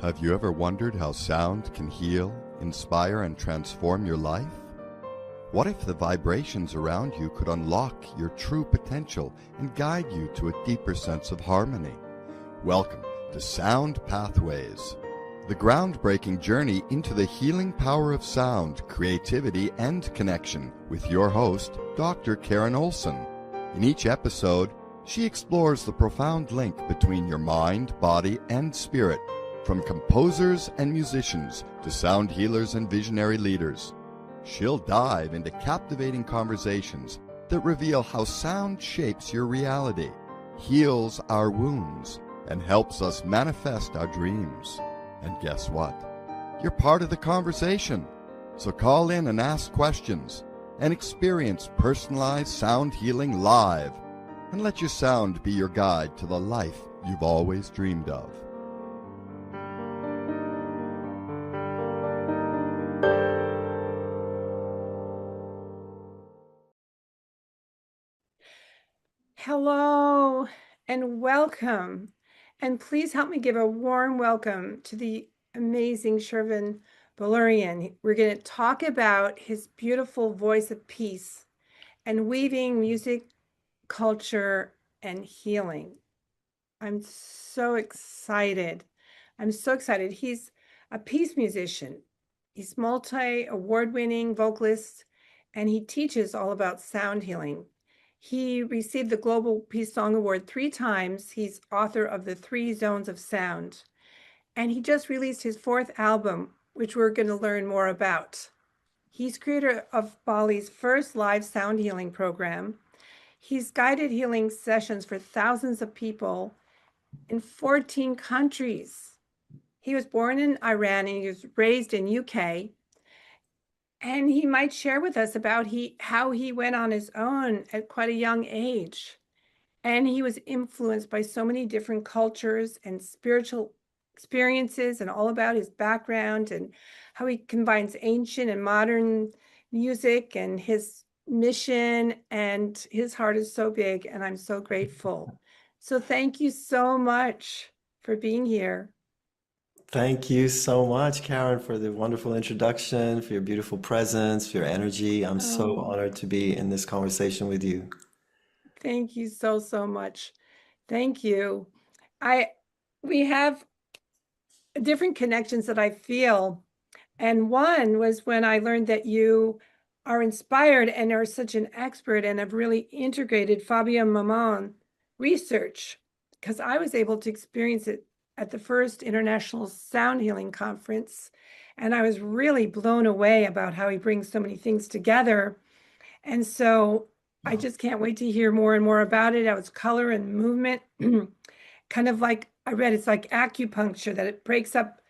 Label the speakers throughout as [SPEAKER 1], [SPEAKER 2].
[SPEAKER 1] Have you ever wondered how sound can heal, inspire, and transform your life? What if the vibrations around you could unlock your true potential and guide you to a deeper sense of harmony? Welcome to Sound Pathways, the groundbreaking journey into the healing power of sound, creativity, and connection with your host, Dr. Karen Olson. In each episode, she explores the profound link between your mind, body, and spirit, from composers and musicians to sound healers and visionary leaders. She'll dive into captivating conversations that reveal how sound shapes your reality, heals our wounds, and helps us manifest our dreams. And guess what? You're part of the conversation. So call in and ask questions and experience personalized sound healing live. And let your sound be your guide to the life you've always dreamed of.
[SPEAKER 2] Hello and welcome. And please help me give a warm welcome to the amazing Shervin Balurian. We're going to talk about his beautiful voice of peace and weaving music, culture, and healing. I'm so excited. He's a peace musician. He's multi-award-winning vocalist, and he teaches all about sound healing. He received the Global Peace Song Award 3 times. He's author of The 3 Zones of Sound. And he just released his 4th album, which we're going to learn more about. He's creator of Bali's first live sound healing program. He's guided healing sessions for thousands of people in 14 countries. He was born in Iran and he was raised in UK. And he might share with us about how he went on his own at quite a young age. And he was influenced by so many different cultures and spiritual experiences, and all about his background and how he combines ancient and modern music and his mission. And his heart is so big, and I'm so grateful. So thank you so much for being here.
[SPEAKER 3] Thank you so much, Karen, for the wonderful introduction, for your beautiful presence, for your energy. I'm so
[SPEAKER 2] Oh,
[SPEAKER 3] honored to be in this conversation with you.
[SPEAKER 2] thank you so much. Thank you. We have different connections that I feel. And one was when I learned that you are inspired and are such an expert and have really integrated Fabien Mamon research, because I was able to experience it at the first International Sound Healing Conference. And I was really blown away about how he brings so many things together. And so I just can't wait to hear more and more about it. How it's color and movement, kind of like I read, it's like acupuncture, that it breaks up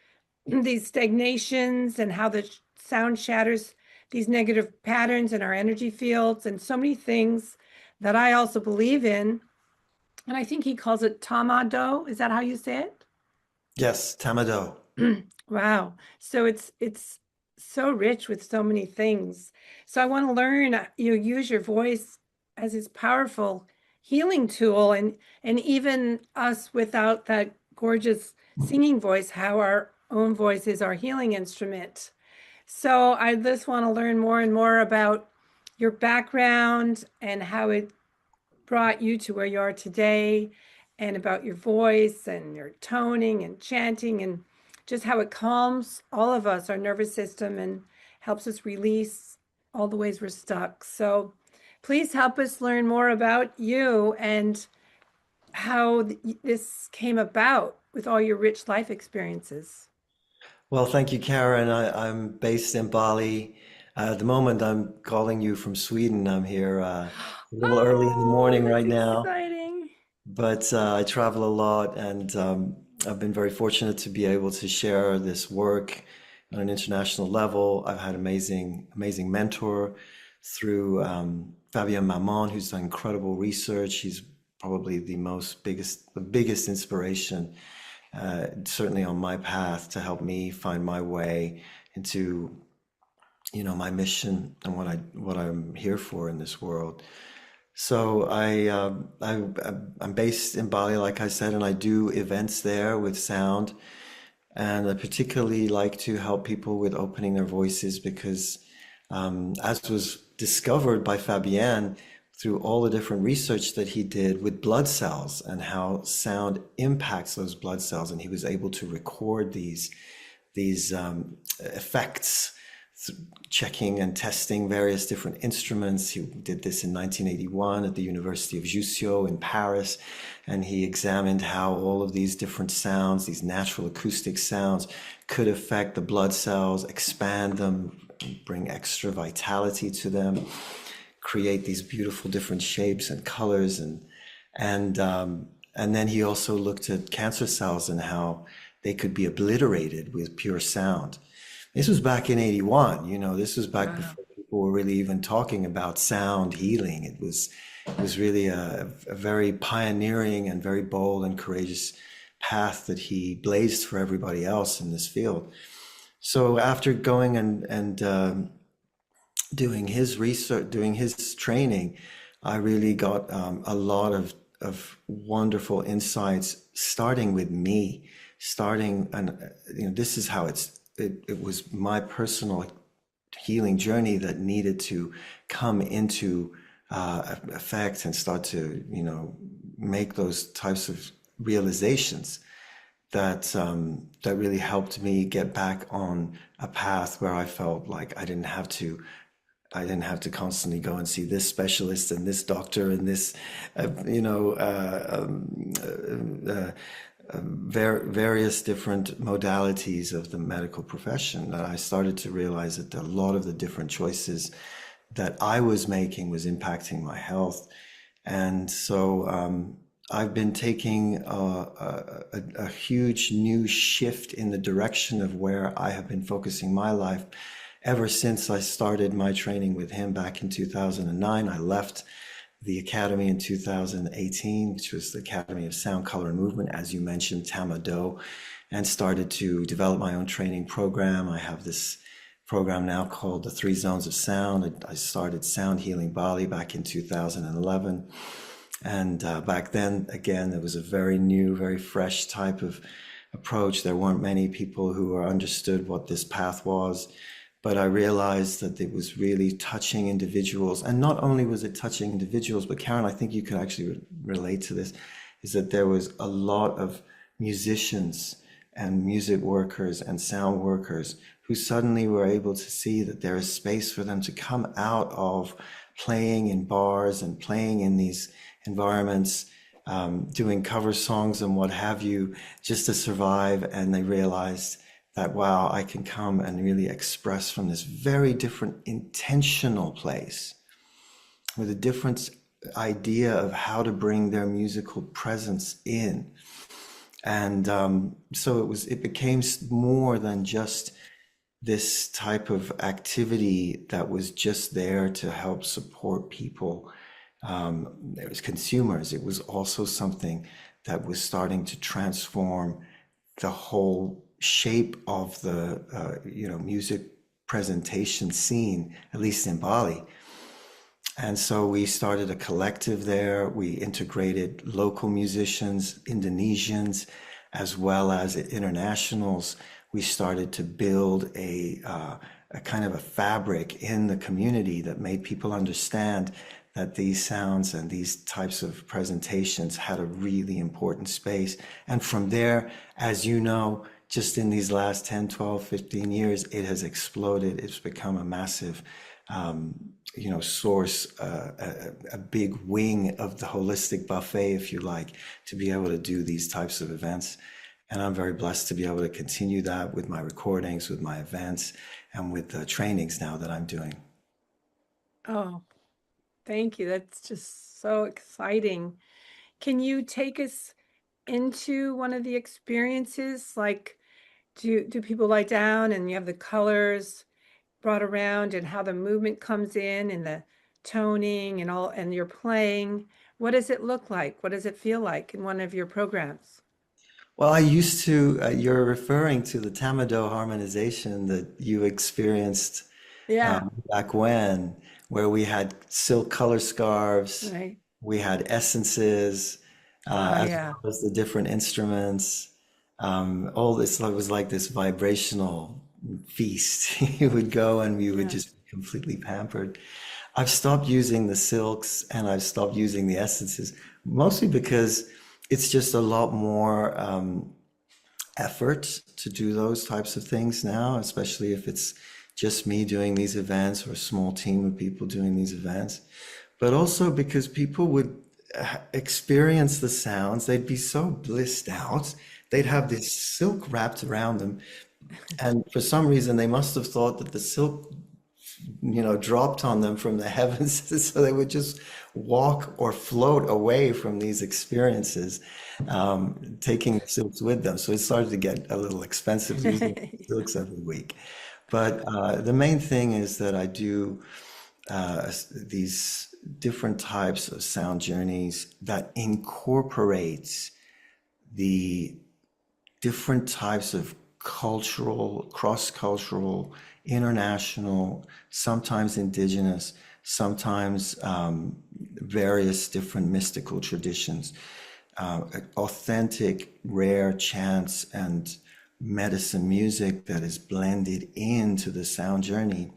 [SPEAKER 2] these stagnations and how the sound shatters these negative patterns in our energy fields, and so many things that I also believe in. And I think he calls it tamado. Is that how you say it?
[SPEAKER 3] Yes, Tamado.
[SPEAKER 2] Wow. So it's so rich with so many things. So I want to learn, you use your voice as this powerful healing tool, and even us without that gorgeous singing voice, how our own voice is our healing instrument. So I just want to learn more and more about your background and how it brought you to where you are today, and about your voice and your toning and chanting, and just how it calms all of us, our nervous system, and helps us release all the ways we're stuck. So please help us learn more about you and how this came about with all your rich life experiences.
[SPEAKER 3] Well, thank you, Karen. I'm based in Bali. At the moment, I'm calling you from Sweden. I'm here a little early in the
[SPEAKER 2] Oh,
[SPEAKER 3] morning
[SPEAKER 2] that's
[SPEAKER 3] right now,
[SPEAKER 2] exciting.
[SPEAKER 3] but I travel a lot, and I've been very fortunate to be able to share this work on an international level. I've had amazing mentor through Fabien Mamon, who's done incredible research. He's probably the biggest inspiration, certainly on my path to help me find my way into, my mission and what I'm here for in this world. So I'm based in Bali, like I said, and I do events there with sound. And I particularly like to help people with opening their voices because, as was discovered by Fabienne through all the different research that he did with blood cells and how sound impacts those blood cells, and he was able to record these effects, checking and testing various different instruments. He did this in 1981 at the University of Jussieu in Paris, and he examined how all of these different sounds, these natural acoustic sounds, could affect the blood cells, expand them, bring extra vitality to them, create these beautiful different shapes and colors, and then he also looked at cancer cells and how they could be obliterated with pure sound. This was back in 81, this was back
[SPEAKER 2] Wow.
[SPEAKER 3] before people were really even talking about sound healing. It was really a very pioneering and very bold and courageous path that he blazed for everybody else in this field. So after going and doing his research, doing his training, I really got a lot of wonderful insights, starting with me, and this is how it was my personal healing journey that needed to come into effect and start to make those types of realizations that really helped me get back on a path where I felt like I didn't have to constantly go and see this specialist and this doctor and this, various different modalities of the medical profession. That I started to realize that a lot of the different choices that I was making was impacting my health. And so I've been taking a huge new shift in the direction of where I have been focusing my life ever since I started my training with him back in 2009. I left the academy in 2018, which was the Academy of Sound, Color, and Movement, as you mentioned, Tamado, and started to develop my own training program. I have this program now called the Three Zones of Sound. I started Sound Healing Bali back in 2011. And back then, again, there was a very new, very fresh type of approach. There weren't many people who understood what this path was. But I realized that it was really touching individuals. And not only was it touching individuals, but Karen, I think you could actually relate to this, is that there was a lot of musicians and music workers and sound workers who suddenly were able to see that there is space for them to come out of playing in bars and playing in these environments, doing cover songs and what have you, just to survive. And they realized that, wow, I can come and really express from this very different intentional place with a different idea of how to bring their musical presence in. And so it became more than just this type of activity that was just there to help support people. There was consumers. It was also something that was starting to transform the whole shape of the music presentation scene, at least in Bali. And so we started a collective there. We integrated local musicians, Indonesians, as well as internationals. We started to build a kind of a fabric in the community that made people understand that these sounds and these types of presentations had a really important space. And from there, as you know, just in these last 10, 12, 15 years, it has exploded. It's become a massive, source, a big wing of the holistic buffet, if you like, to be able to do these types of events. And I'm very blessed to be able to continue that with my recordings, with my events, and with the trainings now that I'm doing.
[SPEAKER 2] Oh, thank you. That's just so exciting. Can you take us into one of the experiences? Like, do people lie down and you have the colors brought around and how the movement comes in and the toning and all, and you're playing? What does it look like? What does it feel like in one of your programs?
[SPEAKER 3] Well, I used to, you're referring to the Tamado harmonization that you experienced
[SPEAKER 2] Yeah,
[SPEAKER 3] back when, where we had silk color scarves,
[SPEAKER 2] right.
[SPEAKER 3] we had essences,
[SPEAKER 2] Oh,
[SPEAKER 3] as
[SPEAKER 2] yeah.
[SPEAKER 3] well as the different instruments. All this was like this vibrational feast. You would go and we would
[SPEAKER 2] Yeah.
[SPEAKER 3] just be completely pampered. I've stopped using the silks and I've stopped using the essences, mostly because it's just a lot more effort to do those types of things now, especially if it's just me doing these events or a small team of people doing these events. But also because people would experience the sounds, they'd be so blissed out. They'd have this silk wrapped around them. And for some reason, they must have thought that the silk, dropped on them from the heavens. So they would just walk or float away from these experiences, taking silks with them. So it started to get a little expensive using silks every week. But the main thing is that I do these different types of sound journeys that incorporates the different types of cultural, cross-cultural, international, sometimes indigenous, sometimes various different mystical traditions, authentic, rare chants and medicine music that is blended into the sound journey.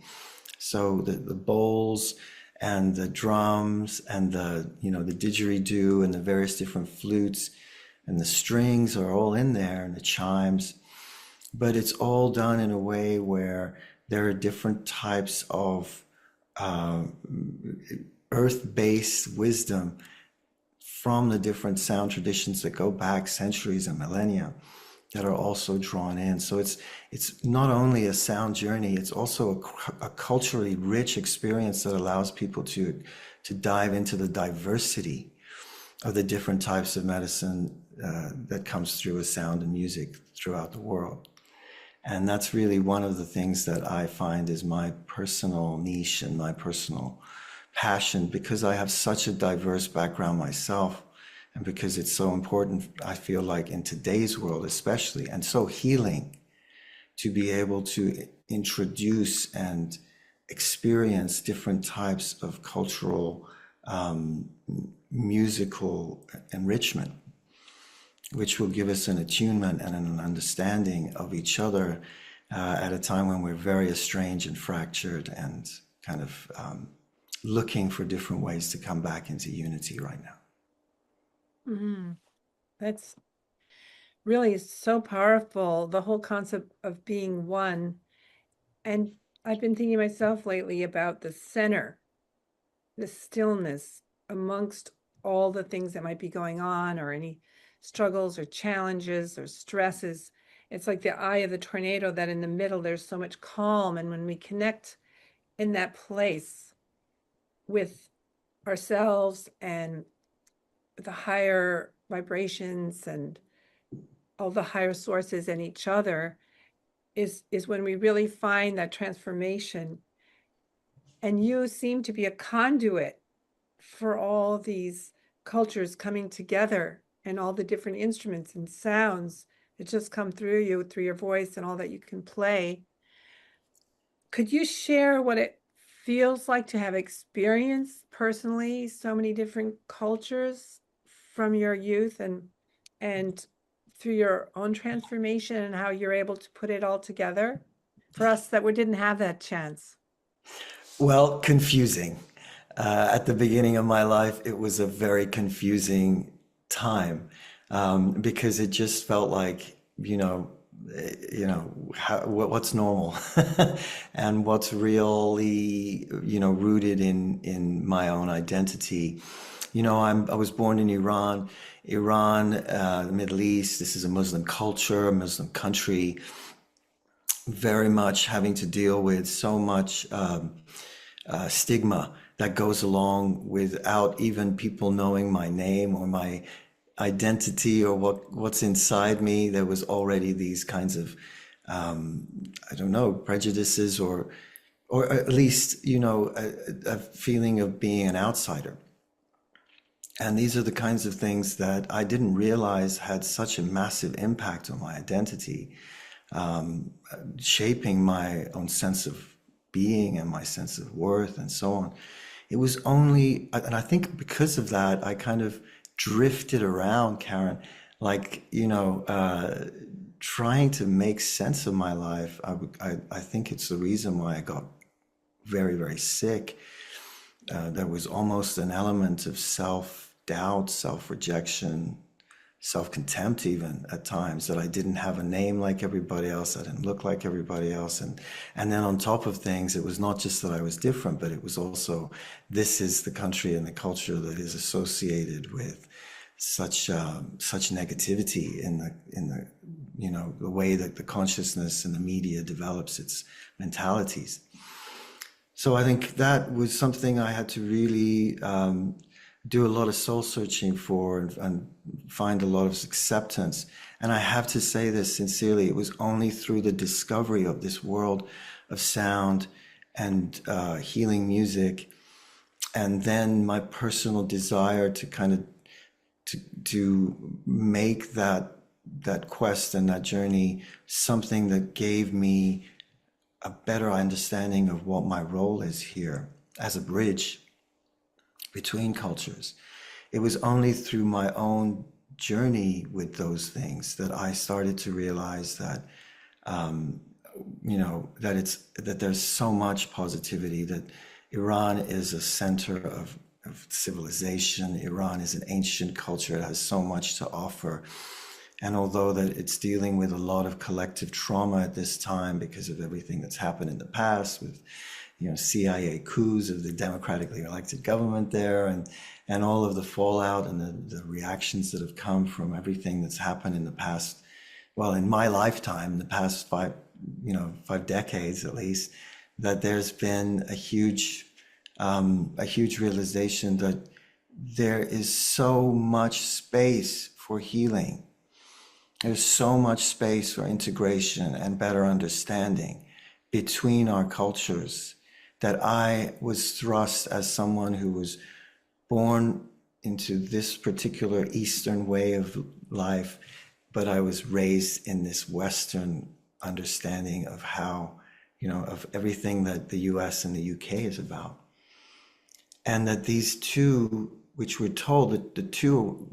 [SPEAKER 3] So the bowls and the drums and the didgeridoo and the various different flutes and the strings are all in there and the chimes, but it's all done in a way where there are different types of earth-based wisdom from the different sound traditions that go back centuries and millennia that are also drawn in. So it's not only a sound journey, it's also a culturally rich experience that allows people to dive into the diversity of the different types of medicine that comes through with sound and music throughout the world. And that's really one of the things that I find is my personal niche and my personal passion, because I have such a diverse background myself, and because it's so important, I feel like in today's world especially, and so healing, to be able to introduce and experience different types of cultural musical enrichment, which will give us an attunement and an understanding of each other at a time when we're very estranged and fractured and kind of looking for different ways to come back into unity right now.
[SPEAKER 2] That's really so powerful, the whole concept of being one. And I've been thinking myself lately about the center, the stillness amongst all the things that might be going on, or any struggles or challenges or stresses. It's like the eye of the tornado, that in the middle there's so much calm. And when we connect in that place with ourselves and the higher vibrations and all the higher sources and each other, is when we really find that transformation. And you seem to be a conduit for all these cultures coming together, and all the different instruments and sounds that just come through you, through your voice and all that you can play. Could you share what it feels like to have experienced personally so many different cultures from your youth and through your own transformation, and how you're able to put it all together for us that we didn't have that chance?
[SPEAKER 3] Well, confusing. At the beginning of my life, it was a very confusing time because it just felt like, what's normal and what's really, rooted in my own identity. I was born in Iran, the Middle East. This is a Muslim culture, a Muslim country, very much having to deal with so much stigma that goes along without even people knowing my name or my identity or what's inside me. There was already these kinds of, prejudices or at least, a feeling of being an outsider. And these are the kinds of things that I didn't realize had such a massive impact on my identity, shaping my own sense of being and my sense of worth and so on. It was only, and I think because of that, I kind of drifted around, Karen, like, trying to make sense of my life. I think it's the reason why I got very, very sick. There was almost an element of self-doubt, self-rejection, self-contempt even at times, that I didn't have a name like everybody else, I didn't look like everybody else. And then on top of things, it was not just that I was different, but it was also, this is the country and the culture that is associated with such negativity in the the way that the consciousness and the media develops its mentalities. So I think that was something I had to really do a lot of soul searching for, and find a lot of acceptance. And I have to say this sincerely, it was only through the discovery of this world of sound and healing music, and then my personal desire to kind of to make that quest and that journey something that gave me a better understanding of what my role is here as a bridge between cultures. It was only through my own journey with those things that I started to realize that that there's so much positivity, that Iran is a center of civilization. Iran is an ancient culture. It has so much to offer. And although that it's dealing with a lot of collective trauma at this time because of everything that's happened in the past with, CIA coups of the democratically elected government there, and all of the fallout and the reactions that have come from everything that's happened in the past, well, in my lifetime, the past 5 decades at least, that there's been a huge realization that there is so much space for healing. There's so much space for integration and better understanding between our cultures, that I was thrust as someone who was born into this particular Eastern way of life, but I was raised in this Western understanding of how, of everything that the US and the UK is about. And that these two, which we're told that the two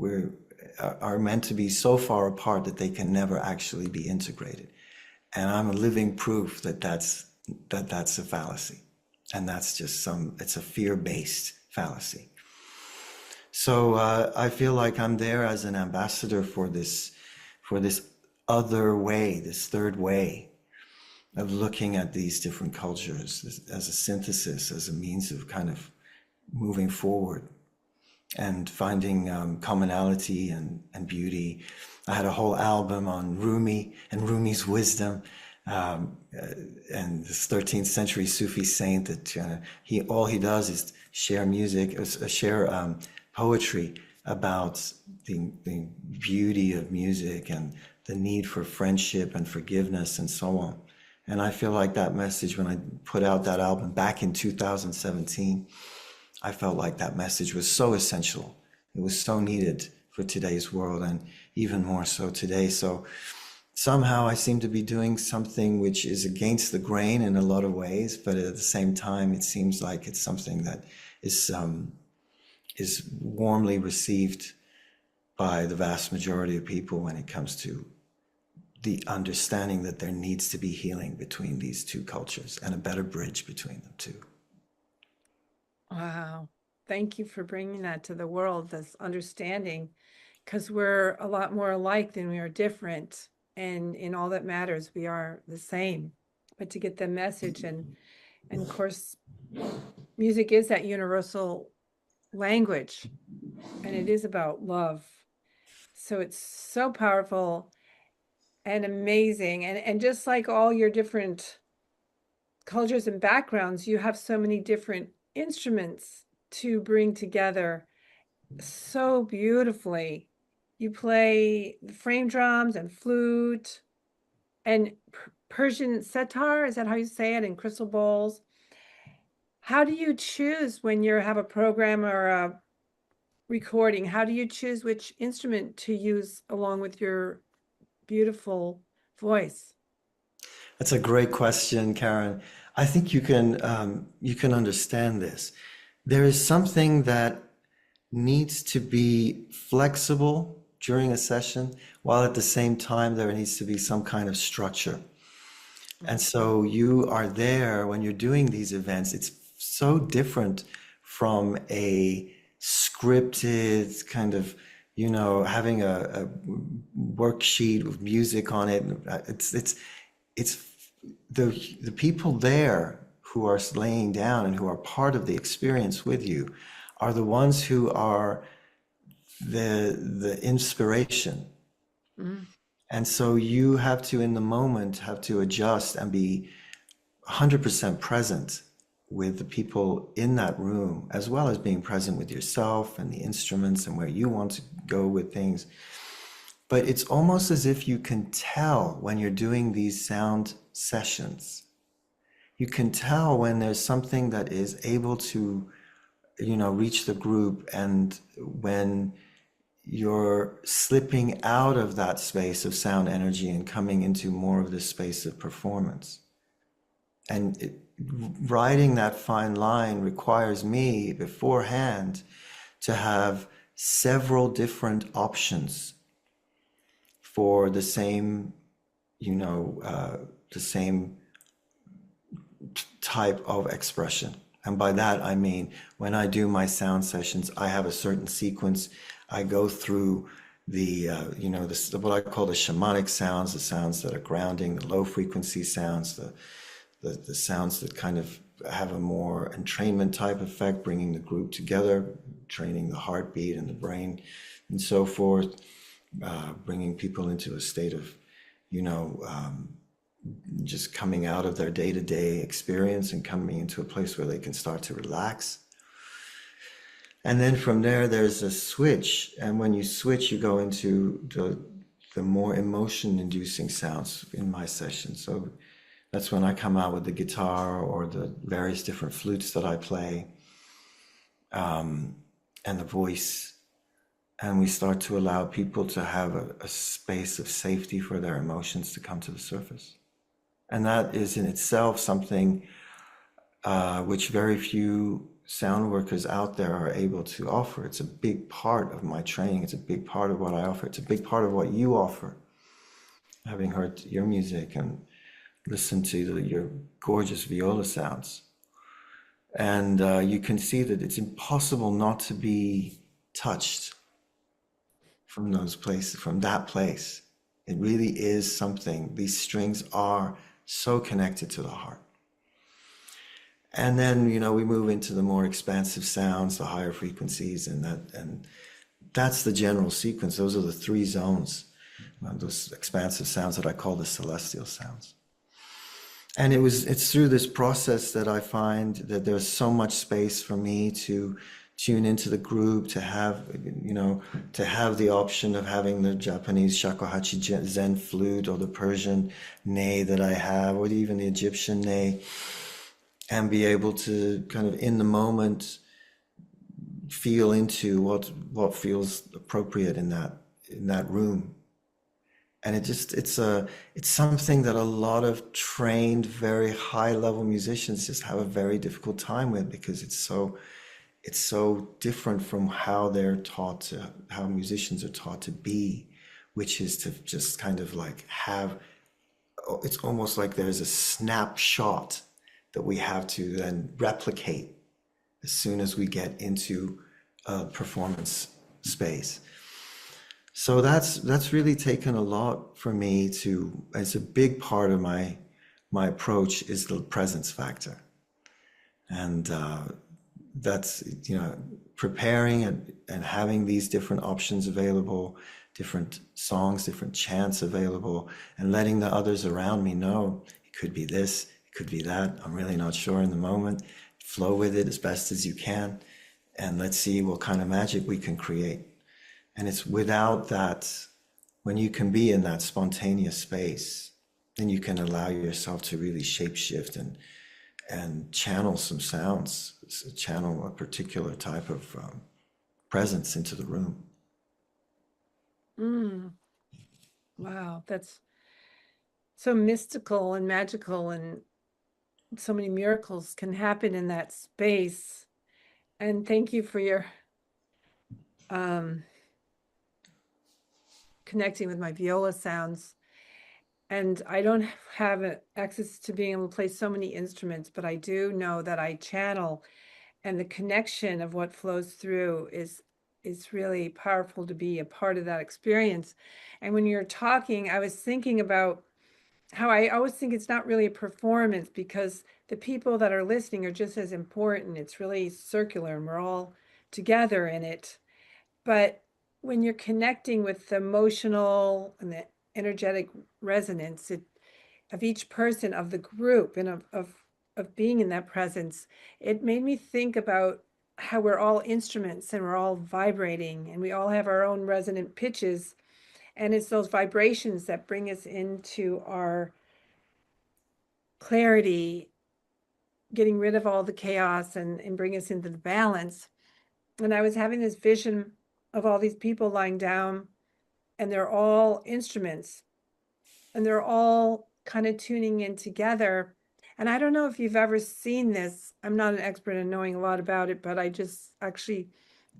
[SPEAKER 3] are meant to be so far apart that they can never actually be integrated. And I'm a living proof that that's a fallacy. And that's just it's a fear-based fallacy. So I feel like I'm there as an ambassador for this other way, this third way of looking at these different cultures as a synthesis, as a means of kind of moving forward and finding commonality and beauty. I had a whole album on Rumi and Rumi's wisdom, and this 13th century Sufi saint that all he does is share music, share poetry about the beauty of music and the need for friendship and forgiveness and so on. And I feel like that message, when I put out that album back in 2017, I felt like that message was so essential. It was so needed for today's world, and even more so today. So somehow I seem to be doing something which is against the grain in a lot of ways, but at the same time, it seems like it's something that is warmly received by the vast majority of people when it comes to the understanding that there needs to be healing between these two cultures and a better bridge between the two.
[SPEAKER 2] Wow. Thank you for bringing that to the world, this understanding, because we're a lot more alike than we are different. And in all that matters, we are the same. But to get the message, and of course, music is that universal language, and it is about love. So it's so powerful and amazing. And just like all your different cultures and backgrounds, you have so many different instruments to bring together so beautifully. You play the frame drums and flute and Persian setar, is that how you say it, and crystal bowls. How do you choose when you have a program or a recording? How do you choose which instrument to use along with your beautiful voice?
[SPEAKER 3] That's a great question, Karen. I think you can understand this. There is something that needs to be flexible during a session, while at the same time there needs to be some kind of structure. And so you are there when you're doing these events. It's so different from a scripted kind of, having a worksheet with music on it. It's the people there who are laying down and who are part of the experience with you are the ones who are the inspiration. And so you have to, in the moment, have to adjust and be 100% present with the people in that room, as well as being present with yourself and the instruments and where you want to go with things. But it's almost as if you can tell when you're doing these sound sessions. You can tell when there's something that is able to, reach the group, and when you're slipping out of that space of sound energy and coming into more of this space of performance. And riding that fine line requires me beforehand to have several different options for the same, the same type of expression. And by that, I mean, when I do my sound sessions, I have a certain sequence. I go through the, what I call the shamanic sounds, the sounds that are grounding, the low frequency sounds, the sounds that kind of have a more entrainment type effect, bringing the group together, training the heartbeat and the brain and so forth, bringing people into a state of, just coming out of their day-to-day experience and coming into a place where they can start to relax. And then from there, there's a switch. And when you switch, you go into the more emotion-inducing sounds in my session. So that's when I come out with the guitar or the various different flutes that I play, and the voice. And we start to allow people to have a space of safety for their emotions to come to the surface. And that is in itself something which very few sound workers out there are able to offer. It's a big part of my training. It's a big part of what I offer. It's a big part of what you offer. Having heard your music and listened to your gorgeous viola sounds. And you can see that it's impossible not to be touched from those places, from that place. It really is something. These strings are so connected to the heart. And then, we move into the more expansive sounds, the higher frequencies, and that's the general sequence. Those are the three zones, those expansive sounds that I call the celestial sounds. And it's through this process that I find that there's so much space for me to tune into the group, to have the option of having the Japanese shakuhachi Zen flute or the Persian ney that I have, or even the Egyptian ney, and be able to kind of in the moment feel into what feels appropriate in that room. And it's something that a lot of trained, very high level musicians just have a very difficult time with, because it's so different from how how musicians are taught to be, which is to just kind of like it's almost like there's a snapshot that we have to then replicate as soon as we get into a performance space. So that's really taken a lot for me it's a big part of my approach is the presence factor. And that's, preparing and having these different options available, different songs, different chants available, and letting the others around me know it could be this, it could be that. I'm really not sure in the moment. Flow with it as best as you can, and let's see what kind of magic we can create. And it's without that, when you can be in that spontaneous space, then you can allow yourself to really shapeshift and channel some sounds, channel a particular type of presence into the room.
[SPEAKER 2] Wow, that's so mystical and magical, and so many miracles can happen in that space. And thank you for your connecting with my viola sounds. And I don't have access to being able to play so many instruments, but I do know that I channel, and the connection of what flows through is really powerful to be a part of that experience. And when you're talking, I was thinking about how I always think it's not really a performance, because the people that are listening are just as important. It's really circular and we're all together in it. But when you're connecting with the emotional and the energetic resonance of each person of the group and of being in that presence, it made me think about how we're all instruments and we're all vibrating and we all have our own resonant pitches. And it's those vibrations that bring us into our clarity, getting rid of all the chaos and bring us into the balance. And I was having this vision of all these people lying down, and they're all instruments and they're all kind of tuning in together. And I don't know if you've ever seen this. I'm not an expert in knowing a lot about it, but I just actually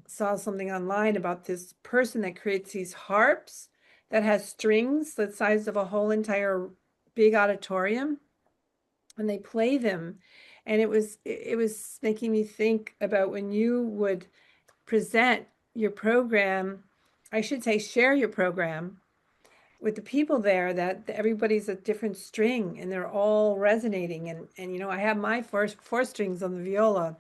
[SPEAKER 2] saw something online about this person that creates these harps that has strings the size of a whole entire big auditorium, and they play them. And it was making me think about when you would present your program, I should say share your program with the people there, that everybody's a different string and they're all resonating. And you know, I have my four strings on the viola,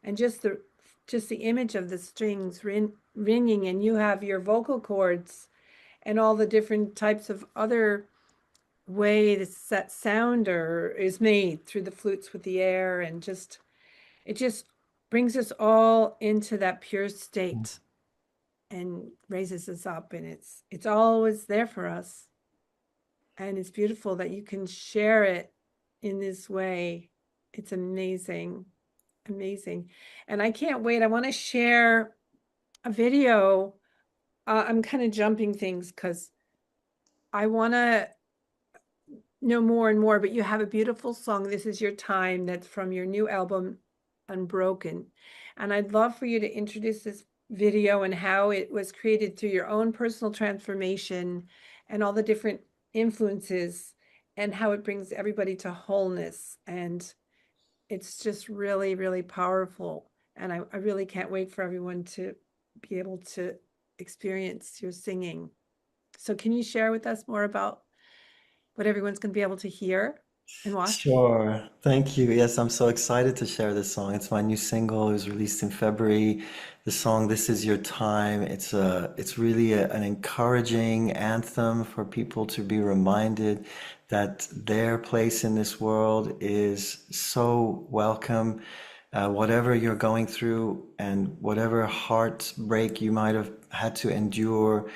[SPEAKER 2] and just the image of the strings ringing, and you have your vocal cords and all the different types of other way that sound is made through the flutes with the air, and it just brings us all into that pure state and raises us up, and it's always there for us. And it's beautiful that you can share it in this way. It's amazing, amazing. And I can't wait. I want to share a video. I'm kind of jumping things because I want to know more and more, but you have a beautiful song, This Is Your Time, that's from your new album, Unbroken. And I'd love for you to introduce this video and how it was created through your own personal transformation and all the different influences, and how it brings everybody to wholeness. And it's just really, really powerful. And I really can't wait for everyone to be able to experience your singing. So can you share with us more about what everyone's going to be able to hear and watch?
[SPEAKER 3] Sure. Thank you. Yes, I'm so excited to share this song. It's my new single. It was released in February. The song "This Is Your Time." It's really an encouraging anthem for people to be reminded that their place in this world is so welcome. Whatever you're going through and whatever heartbreak you might have had to endure,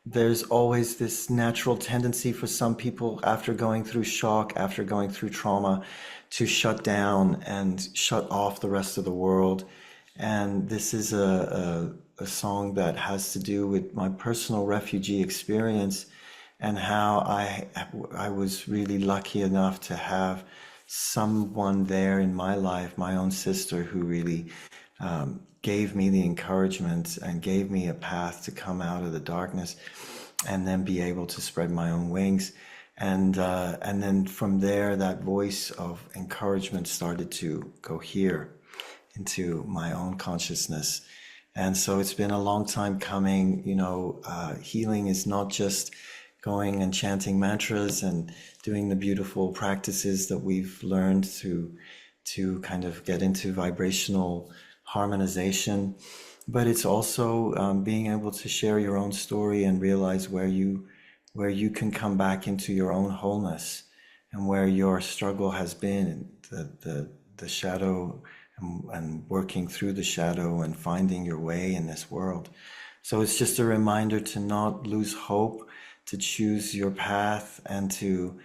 [SPEAKER 3] there's always this natural tendency for some people after going through shock, after going through trauma, to shut down and shut off the rest of the world. And this is a song that has to do with my personal refugee experience, and how I was really lucky enough to have someone there in my life, my own sister, who really gave me the encouragement and gave me a path to come out of the darkness and then be able to spread my own wings. And then from there, that voice of encouragement started to go here into my own consciousness. And so it's been a long time coming. You know, healing is not just going and chanting mantras and doing the beautiful practices that we've learned to kind of get into vibrational harmonization, but it's also being able to share your own story and realize where you can come back into your own wholeness, and where your struggle has been, the shadow, and working through the shadow and finding your way in this world. So it's just a reminder to not lose hope, to choose your path, and to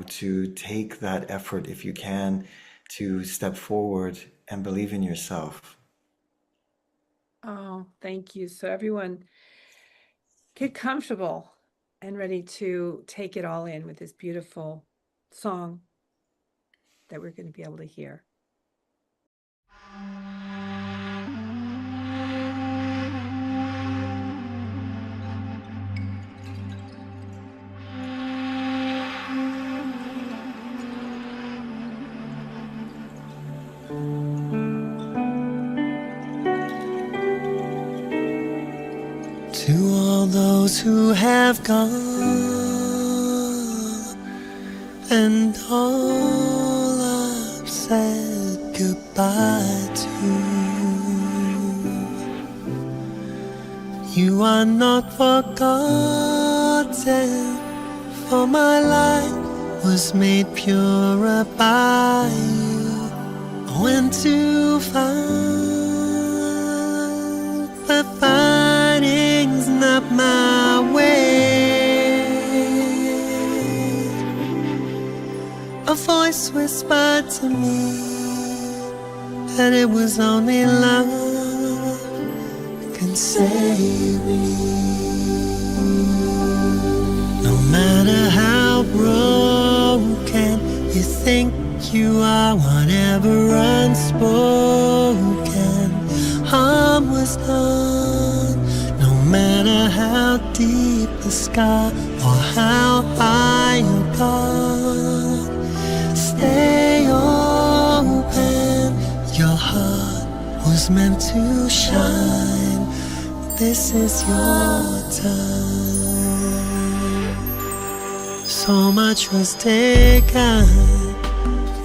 [SPEAKER 3] to take that effort, if you can, to step forward and believe in yourself.
[SPEAKER 2] Oh, thank you. So everyone, get comfortable and ready to take it all in with this beautiful song that we're going to be able to hear.
[SPEAKER 3] To all those who have gone and all I've said goodbye to, you are not forgotten, for my life was made purer by you. When to find the fighting's not my way, a voice whispered to me that it was only love can save me. No matter how broken you think you are, whatever unspoken harm was done. No matter how deep the scar or how high you're gone, stay open. Your heart was meant to shine. This is your time. So much was taken,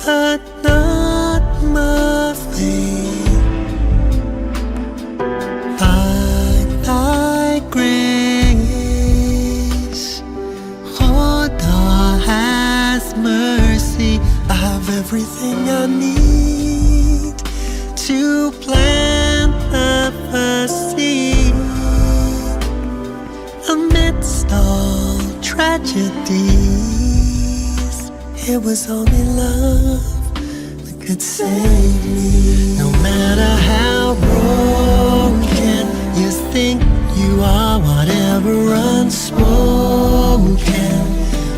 [SPEAKER 3] but not my faith. By thy grace, oh, thou hast mercy. I have everything I need to plant the first seed. Amidst all tragedies, it was only love that could save me. No matter how broken you think you are, whatever unspoken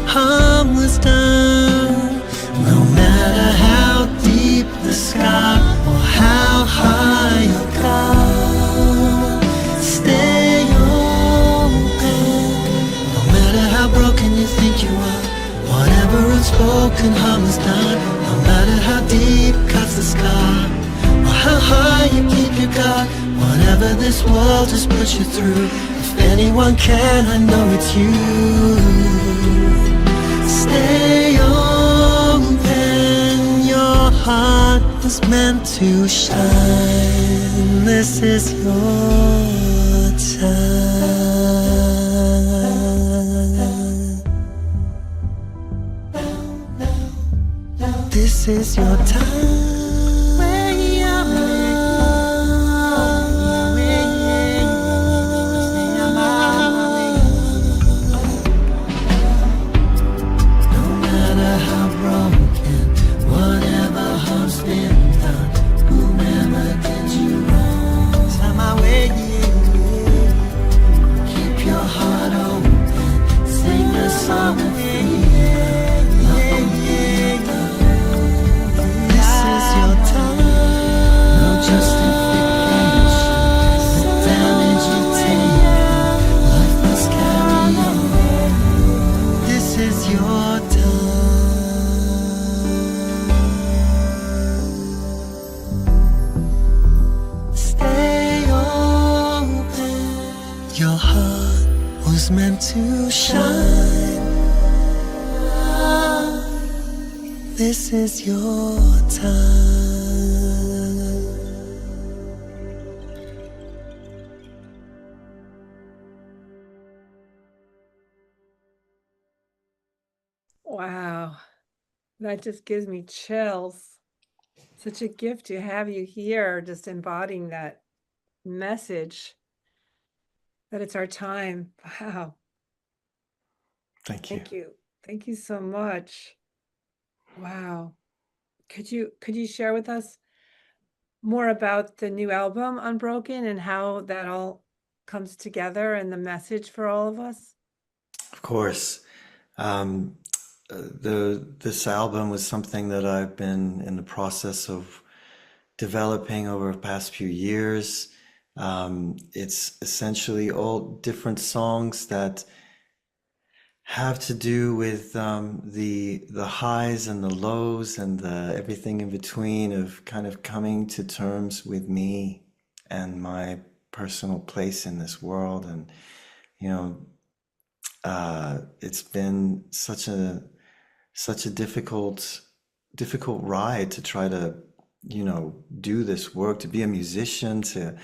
[SPEAKER 3] harm was done. No matter how deep the scar or how high your God, stay open. No matter how broken you think you are, whatever unspoken harm is done. No matter how deep cuts the scar, or how high you keep your guard, whatever this world has put you through, if anyone can, I know it's you. Stay open, your heart was meant to shine. This is your time. This is your time. Your heart was meant to shine. This is your time.
[SPEAKER 2] Wow, that just gives me chills. Such a gift to have you here, just embodying that message that it's our time. Wow.
[SPEAKER 3] Thank you.
[SPEAKER 2] Thank you. Thank you so much. Wow. Could you share with us more about the new album Unbroken and how that all comes together and the message for all of us?
[SPEAKER 3] Of course. This album was something that I've been in the process of developing over the past few years. It's essentially all different songs that have to do with the highs and the lows and everything in between, of kind of coming to terms with me and my personal place in this world. And, you know, it's been such a difficult ride to try to, you know, do this work, to be a musician, to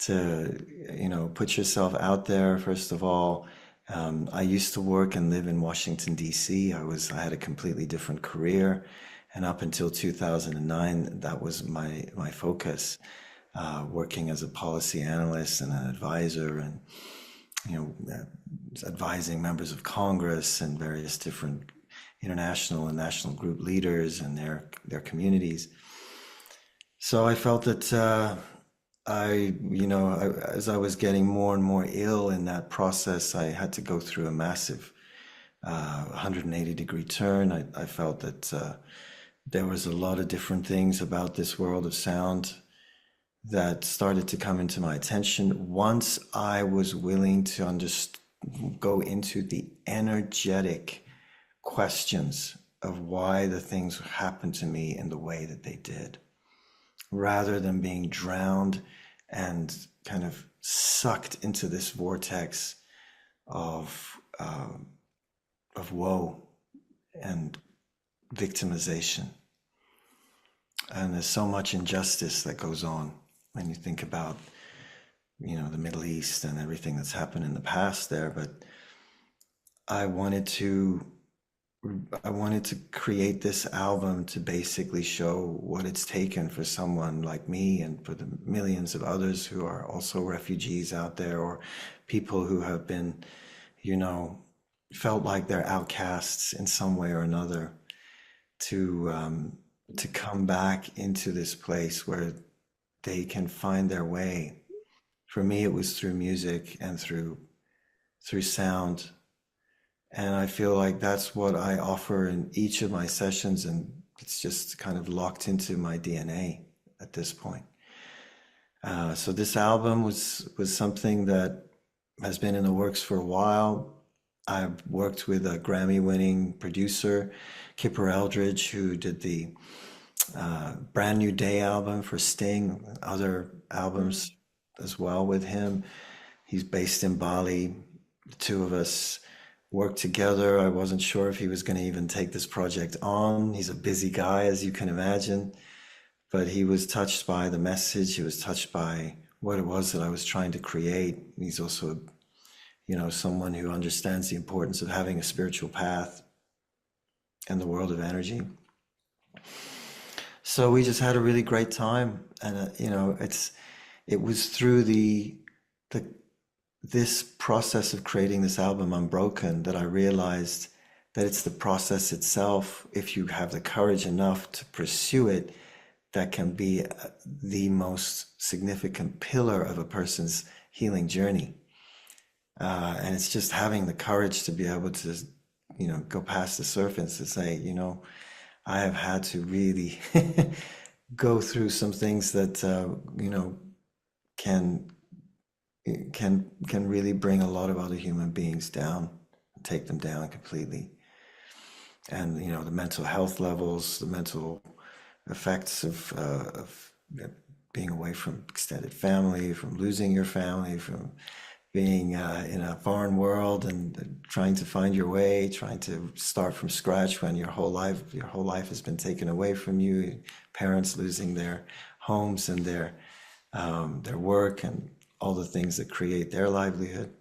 [SPEAKER 3] you know, put yourself out there. First of all, I used to work and live in Washington, D.C. I had a completely different career, and up until 2009, that was my focus, working as a policy analyst and an advisor, and you know, advising members of Congress and various different international and national group leaders and their communities. So I felt that as I was getting more and more ill in that process, I had to go through a massive 180-degree turn. I felt that there was a lot of different things about this world of sound that started to come into my attention once I was willing to go into the energetic questions of why the things happened to me in the way that they did, rather than being drowned and kind of sucked into this vortex of woe and victimization. And there's so much injustice that goes on when you think about, you know, the Middle East and everything that's happened in the past there. But I wanted to create this album to basically show what it's taken for someone like me and for the millions of others who are also refugees out there, or people who have been, you know, felt like they're outcasts in some way or another, to come back into this place where they can find their way. For me, it was through music and through sound. And I feel like that's what I offer in each of my sessions, and it's just kind of locked into my DNA at this point. So this album was something that has been in the works for a while. I've worked with a Grammy-winning producer, Kipper Eldridge, who did the Brand New Day album for Sting, other albums as well with him. He's based in Bali. The two of us worked together. I wasn't sure if he was going to even take this project on. He's a busy guy, as you can imagine, but he was touched by the message. He was touched by what it was that I was trying to create. He's also, you know, someone who understands the importance of having a spiritual path in the world of energy. So we just had a really great time, and you know, it was through this process of creating this album, Unbroken, that I realized that it's the process itself, if you have the courage enough to pursue it, that can be the most significant pillar of a person's healing journey. And it's just having the courage to be able to, you know, go past the surface and say, you know, I have had to really go through some things that, you know, can really bring a lot of other human beings down, take them down completely. And, you know, the mental health levels, the mental effects of being away from extended family, from losing your family, from being in a foreign world and trying to find your way, trying to start from scratch when your whole life has been taken away from you, parents losing their homes and their work and all the things that create their livelihood.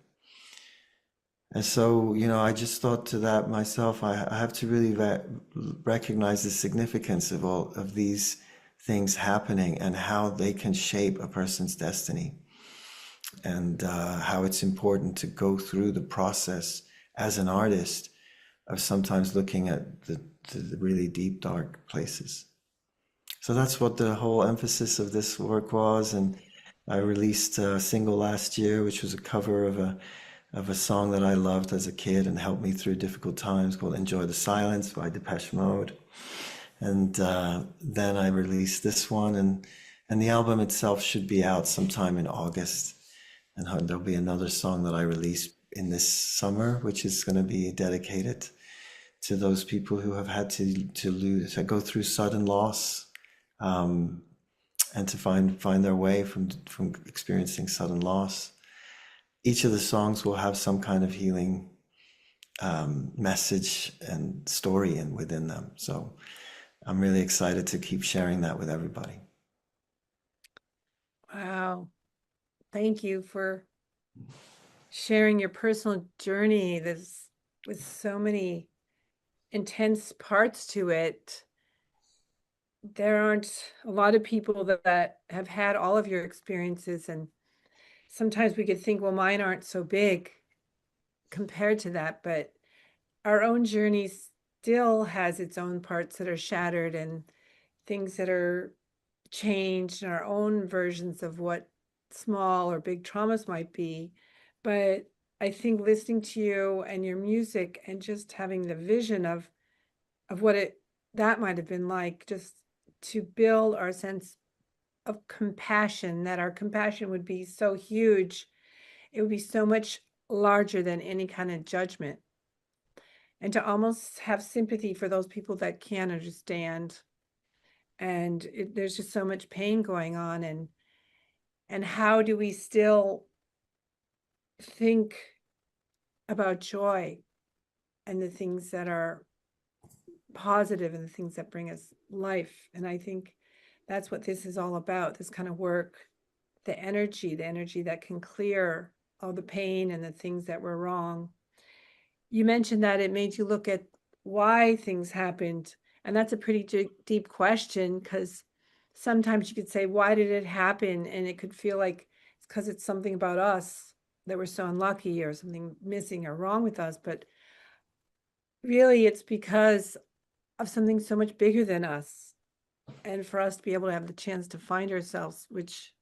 [SPEAKER 3] And so, you know, I just thought to that myself, I have to really recognize the significance of all of these things happening and how they can shape a person's destiny, and how it's important to go through the process as an artist of sometimes looking at the really deep, dark places. So that's what the whole emphasis of this work was. And I released a single last year, which was a cover of a song that I loved as a kid and helped me through difficult times, called Enjoy the Silence by Depeche Mode. And then I released this one, and the album itself should be out sometime in August. And there'll be another song that I release in this summer, which is going to be dedicated to those people who have had to go through sudden loss, and to find their way from experiencing sudden loss. Each of the songs will have some kind of healing message and story within them. So I'm really excited to keep sharing that with everybody.
[SPEAKER 2] Wow. Thank you for sharing your personal journey that's with so many intense parts to it. There aren't a lot of people that have had all of your experiences, and sometimes we could think, well, mine aren't so big compared to that, but our own journey still has its own parts that are shattered and things that are changed, and our own versions of what small or big traumas might be. But I think listening to you and your music and just having the vision of what that might have been like, just to build our sense of compassion, that our compassion would be so huge, it would be so much larger than any kind of judgment, and to almost have sympathy for those people that can't understand. And there's just so much pain going on, and how do we still think about joy and the things that are positive and the things that bring us life? And I think that's what this is all about, this kind of work, the energy that can clear all the pain and the things that were wrong. You mentioned that it made you look at why things happened, and that's a pretty deep question, because sometimes you could say, why did it happen? And it could feel like it's because it's something about us that we're so unlucky, or something missing or wrong with us. But really, it's because of something so much bigger than us. And for us to be able to have the chance to find ourselves, which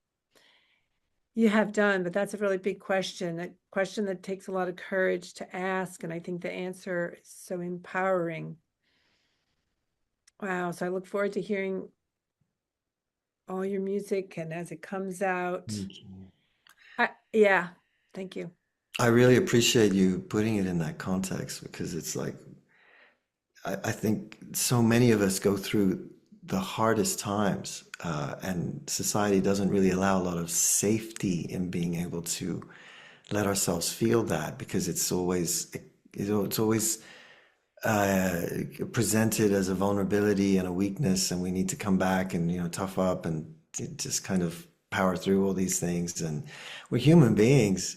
[SPEAKER 2] you have done, but that's a really big question, a question that takes a lot of courage to ask. And I think the answer is so empowering. Wow. So I look forward to hearing all your music and as it comes out. Yeah, thank you.
[SPEAKER 3] I really appreciate you putting it in that context, because it's like, I think so many of us go through the hardest times, and society doesn't really allow a lot of safety in being able to let ourselves feel that, because it's always presented as a vulnerability and a weakness, and we need to come back and tough up and just kind of power through all these things. And we're human beings,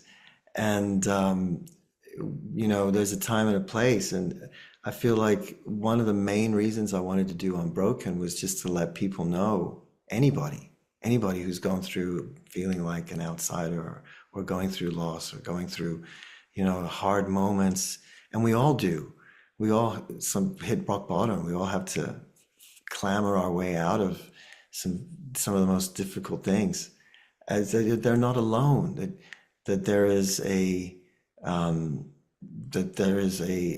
[SPEAKER 3] and there's a time and a place. And I feel like one of the main reasons I wanted to do Unbroken was just to let people know, anybody who's going through feeling like an outsider, or going through loss, or going through hard moments. And we all do. We all hit rock bottom. We all have to clamor our way out of some of the most difficult things. As they're not alone. That there is a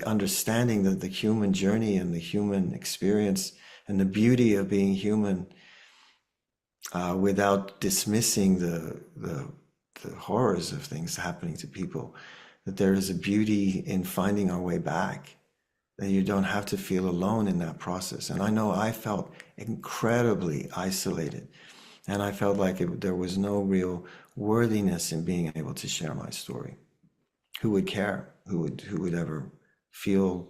[SPEAKER 3] understanding that the human journey and the human experience and the beauty of being human, without dismissing the horrors of things happening to people, that there is a beauty in finding our way back, that you don't have to feel alone in that process. And I know I felt incredibly isolated, and I felt like there was no real worthiness in being able to share my story. Who would care? Who would ever feel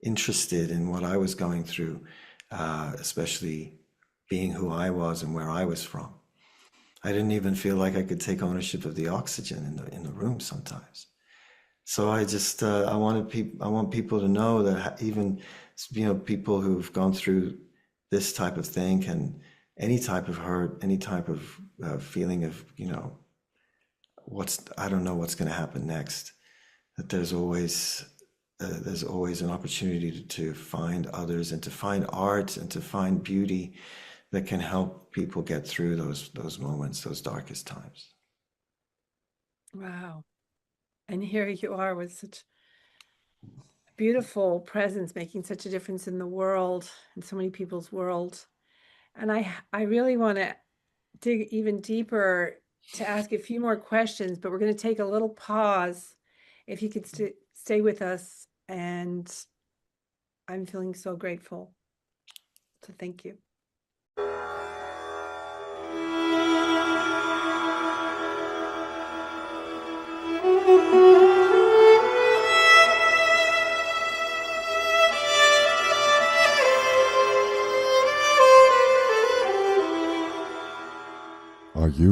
[SPEAKER 3] interested in what I was going through, especially being who I was and where I was from? I didn't even feel like I could take ownership of the oxygen in the room sometimes. So I just I want people to know that even people who've gone through this type of thing can, any type of hurt, any type of feeling of I don't know what's going to happen next, that there's always an opportunity to find others, and to find art, and to find beauty that can help people get through those moments, those darkest times.
[SPEAKER 2] Wow. And here you are with such a beautiful presence, making such a difference in the world, in so many people's world. And I really want to dig even deeper to ask a few more questions, but we're going to take a little pause. If you could stay with us, and I'm feeling so grateful. So thank you.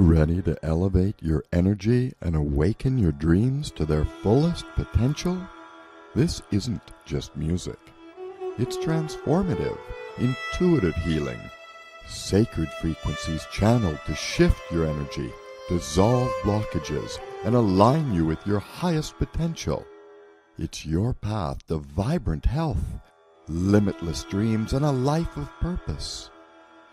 [SPEAKER 1] Ready to elevate your energy and awaken your dreams to their fullest potential? This isn't just music. It's transformative, intuitive healing. Sacred frequencies channeled to shift your energy, dissolve blockages, and align you with your highest potential. It's your path to vibrant health, limitless dreams, and a life of purpose.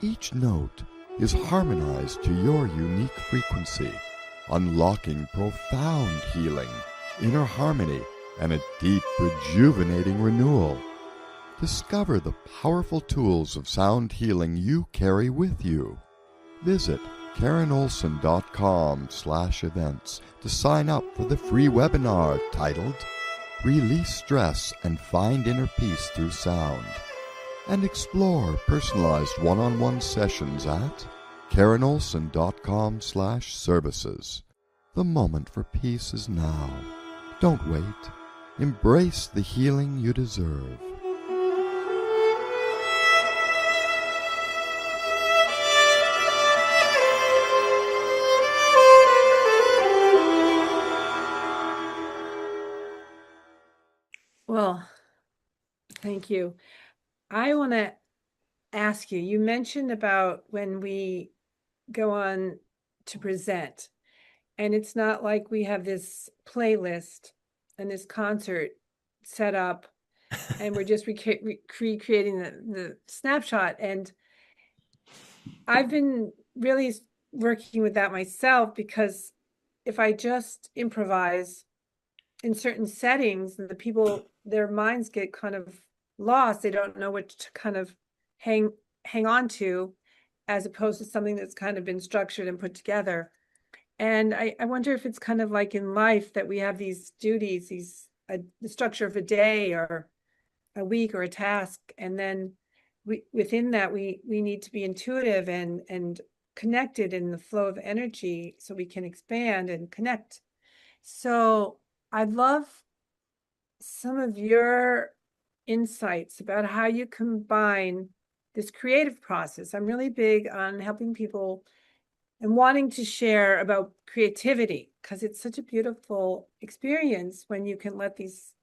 [SPEAKER 1] Each note is harmonized to your unique frequency, unlocking profound healing, inner harmony, and a deep, rejuvenating renewal. Discover the powerful tools of sound healing you carry with you. Visit KarenOlson.com/events to sign up for the free webinar titled Release Stress and Find Inner Peace Through Sound, and explore personalized one-on-one sessions at KarenOlson.com/services. The moment for peace is now. Don't wait. Embrace the healing you deserve.
[SPEAKER 2] Well, thank you. I want to ask you, you mentioned about when we go on to present, and it's not like we have this playlist and this concert set up and we're just recreating the snapshot. And I've been really working with that myself, because if I just improvise in certain settings, the people, their minds get kind of lost. They don't know what to kind of hang on to, as opposed to something that's kind of been structured and put together. And I wonder if it's kind of like in life that we have these duties, the structure of a day or a week or a task, and then within that we need to be intuitive and connected in the flow of energy so we can expand and connect. So I'd love some of your insights about how you combine this creative process. I'm really big on helping people and wanting to share about creativity, because it's such a beautiful experience when you can let these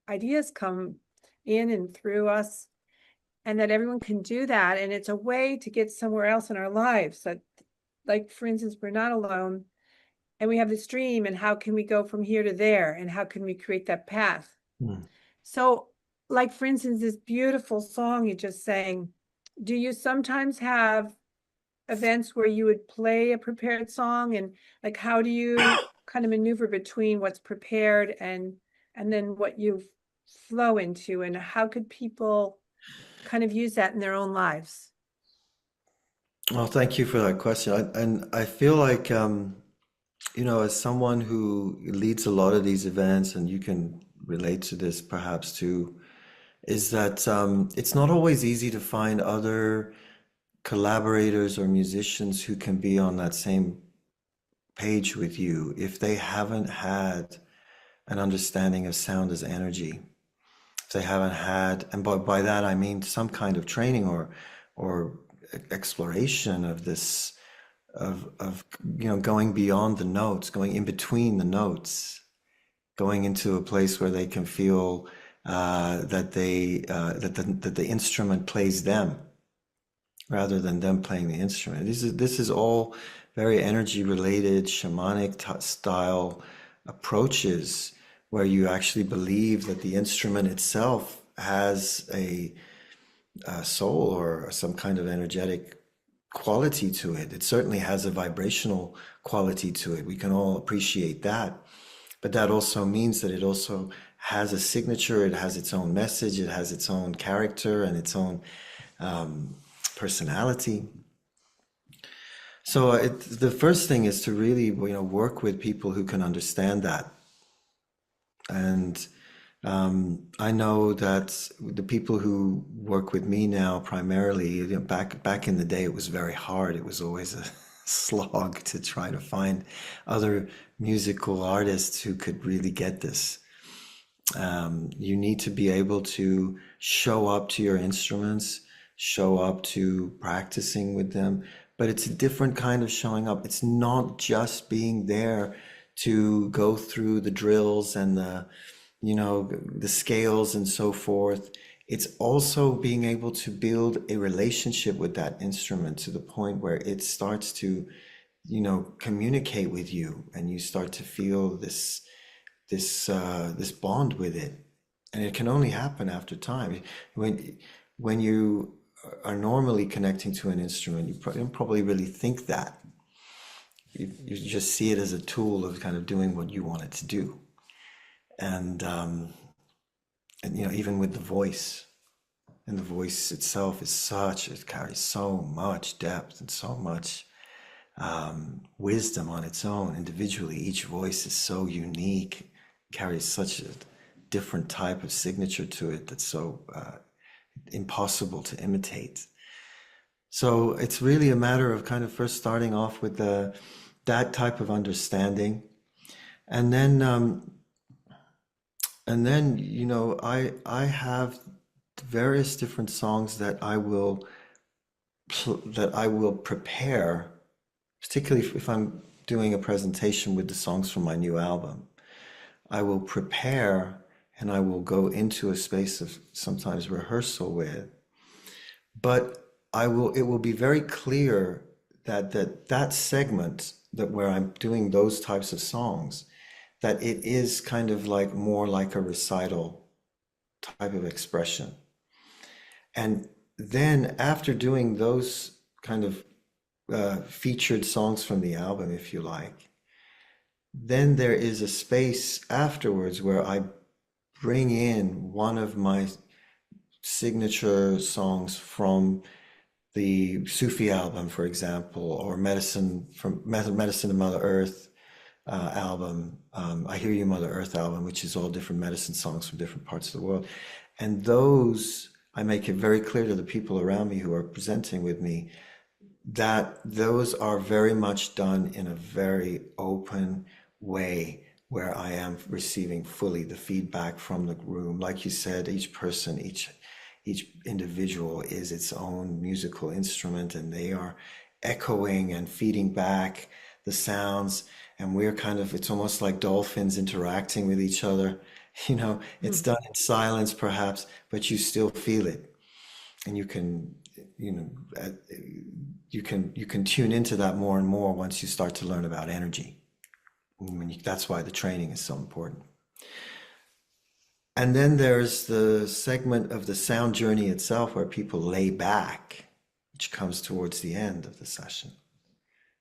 [SPEAKER 2] ideas come in and through us, and that everyone can do that. And it's a way to get somewhere else in our lives. That, like, for instance, we're not alone and we have this dream, and how can we go from here to there, and how can we create that path? So, like, for instance, this beautiful song you just sang, do you sometimes have events where you would play a prepared song, and like, how do you kind of maneuver between what's prepared and then what you flow into, and how could people kind of use that in their own lives?
[SPEAKER 3] Well, thank you for that question. And I feel like, as someone who leads a lot of these events, and you can relate to this perhaps too, is that it's not always easy to find other collaborators or musicians who can be on that same page with you if they haven't had an understanding of sound as energy. If they haven't had, and by that I mean some kind of training or exploration of this, of going beyond the notes, going in between the notes, going into a place where they can feel that the instrument plays them rather than them playing the instrument. This is all very energy related, shamanic style approaches, where you actually believe that the instrument itself has a soul or some kind of energetic quality to it. It certainly has a vibrational quality to it. We can all appreciate that. But that also means that it also has a signature, it has its own message, it has its own character and its own personality. So the first thing is to really, work with people who can understand that. And I know that the people who work with me now primarily, back in the day, it was very hard. It was always a slog to try to find other musical artists who could really get this. You need to be able to show up to your instruments, show up to practicing with them, but it's a different kind of showing up. It's not just being there to go through the drills and the scales and so forth. It's also being able to build a relationship with that instrument to the point where it starts to, communicate with you, and you start to feel this bond with it. And it can only happen after time. When you are normally connecting to an instrument, you don't probably really think that. You just see it as a tool of kind of doing what you want it to do. And even with the voice, and the voice itself it carries so much depth and so much wisdom on its own. Individually, each voice is so unique, carries such a different type of signature to it that's so impossible to imitate. So it's really a matter of kind of first starting off with that type of understanding, and then I have various different songs that I will prepare, particularly if I'm doing a presentation with the songs from my new album. I will prepare, and I will go into a space of sometimes rehearsal with, but it will be very clear that segment where I'm doing those types of songs, that it is kind of like more like a recital type of expression. And then after doing those kind of featured songs from the album, if you like, then there is a space afterwards where I bring in one of my signature songs from the Sufi album, for example, or Medicine to Mother Earth album, I Hear You, Mother Earth album, which is all different medicine songs from different parts of the world. And those, I make it very clear to the people around me who are presenting with me that those are very much done in a very open way, where I am receiving fully the feedback from the room. Like you said, each person, each individual is its own musical instrument, and they are echoing and feeding back the sounds. And we're it's almost like dolphins interacting with each other. It's done in silence perhaps, but you still feel it. And you can tune into that more and more once you start to learn about energy. That's why the training is so important. And then there's the segment of the sound journey itself where people lay back, which comes towards the end of the session.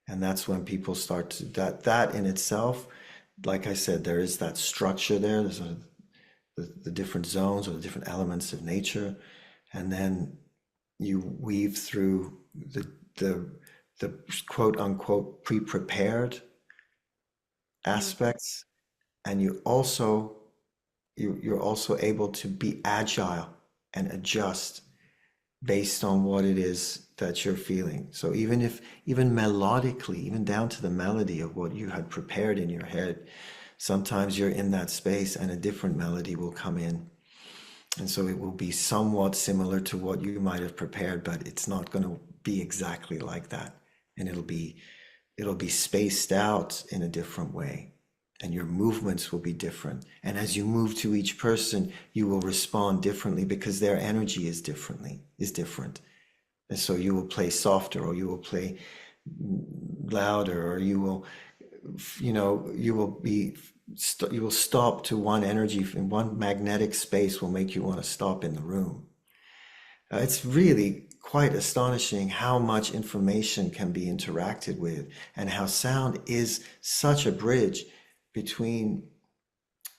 [SPEAKER 3] And that's when people start to, that in itself, like I said, there is that structure there. There's the different zones or the different elements of nature. And then you weave through the quote unquote pre-prepared aspects, and you're also able to be agile and adjust based on what it is that you're feeling. So even melodically, even down to the melody of what you had prepared in your head, sometimes you're in that space and a different melody will come in. And so it will be somewhat similar to what you might have prepared, but it's not going to be exactly like that. And it'll be spaced out in a different way, and your movements will be different. And as you move to each person, you will respond differently because their energy is different. And so you will play softer, or you will play louder, or you will stop to one energy, in one magnetic space will make you want to stop in the room. It's really quite astonishing how much information can be interacted with, and how sound is such a bridge between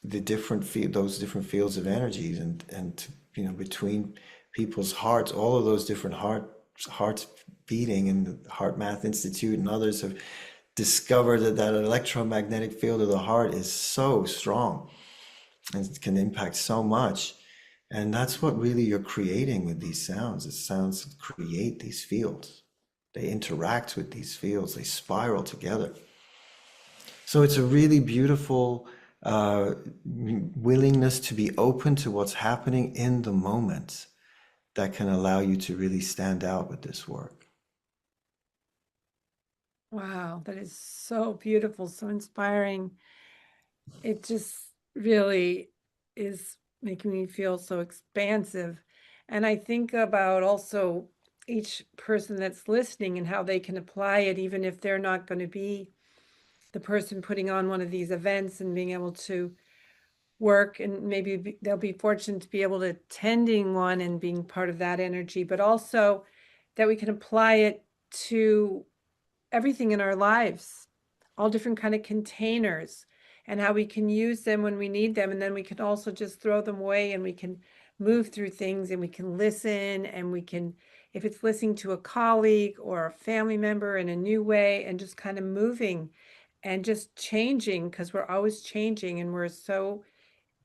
[SPEAKER 3] those different fields of energies, and between people's hearts. All of those different hearts beating, and the HeartMath Institute and others have discovered that electromagnetic field of the heart is so strong and it can impact so much. And that's what really you're creating with these sounds. The sounds create these fields. They interact with these fields. They spiral together. So it's a really beautiful willingness to be open to what's happening in the moment that can allow you to really stand out with this work.
[SPEAKER 2] Wow, that is so beautiful, so inspiring. It just really is making me feel so expansive. And I think about also each person that's listening and how they can apply it, even if they're not going to be the person putting on one of these events and being able to work, and maybe they'll be fortunate to be able to attending one and being part of that energy, but also that we can apply it to everything in our lives, all different kind of containers, and how we can use them when we need them. And then we can also just throw them away, and we can move through things, and we can listen, and we can, if it's listening to a colleague or a family member in a new way, and just kind of moving and just changing, because we're always changing and we're so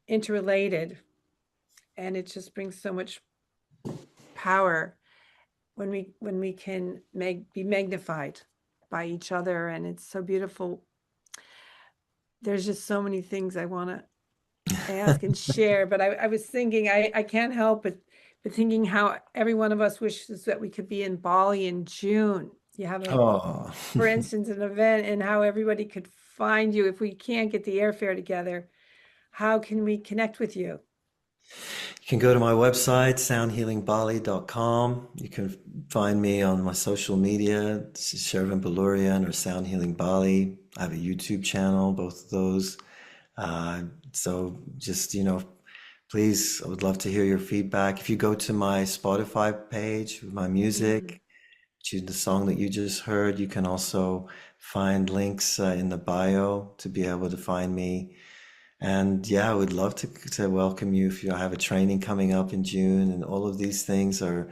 [SPEAKER 2] interrelated. And it just brings so much power when we can be magnified by each other, and it's so beautiful. There's just so many things I want to ask and share, but I was thinking, I can't help but thinking how every one of us wishes that we could be in Bali in June. You have a,
[SPEAKER 3] Oh,
[SPEAKER 2] for instance, an event, and how everybody could find you if we can't get the airfare together. How can we connect with you?
[SPEAKER 3] you can go to my website, soundhealingbali.com. You can find me on my social media, Shervin Balurian or Sound Healing Bali. I have a YouTube channel, both of those. So just, please, I would love to hear your feedback. If you go to my Spotify page with my music, to the song that you just heard, you can also find links in the bio to be able to find me. And yeah, I would love to welcome you if you have a training coming up in June, and all of these things are